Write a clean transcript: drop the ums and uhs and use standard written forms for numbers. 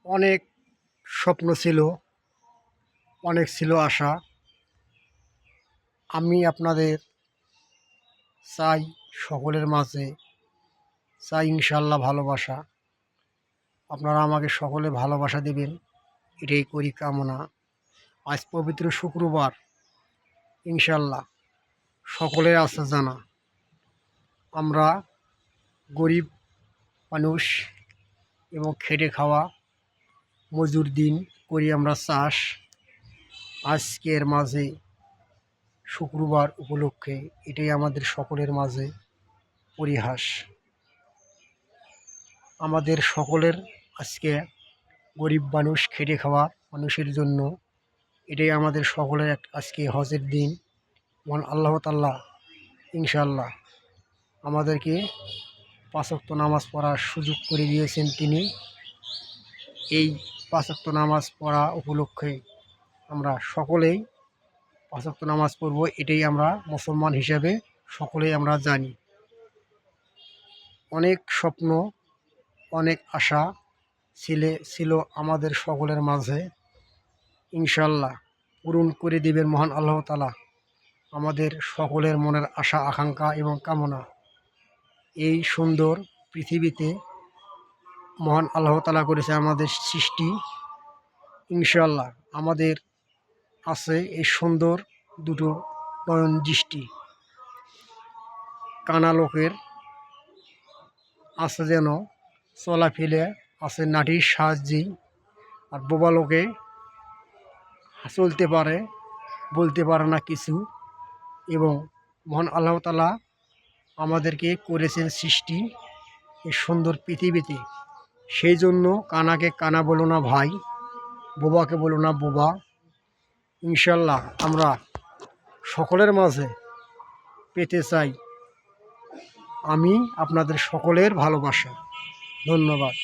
অনেক স্বপ্ন ছিল, অনেক ছিল আশা। আমি আপনাদের চাই সকলের মাঝে, চাই ইনশাল্লাহ ভালোবাসা। আপনারা আমাকে সকলে ভালোবাসা দেবেন, এটাই করি কামনা। আজ পবিত্র শুক্রবার, ইনশাল্লাহ সকলের আশা জানা। আমরা গরিব মানুষ এবং খেটে খাওয়া মজুর দিন করি আমরা চাষ। আজকের মাঝে শুক্রবার উপলক্ষে এটাই আমাদের সকলের মাঝে পরিহাস। আমাদের সকলের আজকে গরিব মানুষ খেটে খাওয়া মানুষের জন্য এটাই আমাদের সকলের আজকে হজের দিন। মহান আল্লাহ তাআলা ইনশাআল্লাহ আমাদেরকে 5 ওয়াক্ত নামাজ পড়ার সুযোগ করে দিয়েছেন তিনি। এই 5 ওয়াক্ত নামাজ পড়া উপলক্ষে আমরা সকলেই 5 ওয়াক্ত নামাজ পড়ব, এটাই আমরা মুসলমান হিসেবে সকলেই আমরা জানি। অনেক স্বপ্ন, অনেক আশা ছিল আমাদের সকলের মাঝে, ইনশাল্লাহ পূরণ করে দিবেন মহান আল্লাহ তাআলা আমাদের সকলের মনের আশা আকাঙ্ক্ষা এবং কামনা। এই সুন্দর পৃথিবীতে মহান আল্লাহ তাআলা করেছে আমাদের সৃষ্টি। ইনশাল্লাহ আমাদের আছে এই সুন্দর দুটো নয়ন দৃষ্টি। কানা লোকের আছে যেন চলাফেলে আছে নাটির সাহায্যেই, আর বোবা লোকে চলতে পারে, বলতে পারে না কিছু। এবং মহান আল্লাহ তাআলা আমাদেরকে করেছেন সৃষ্টি এই সুন্দর পৃথিবীতে। সেই জন্য কানাকে কানা বলো না ভাই, বোবাকে বলো না বোবা। ইনশাল্লাহ আমরা সকলের মাঝে পেতে চাই আমি আপনাদের সকলের ভালোবাসা। ধন্যবাদ।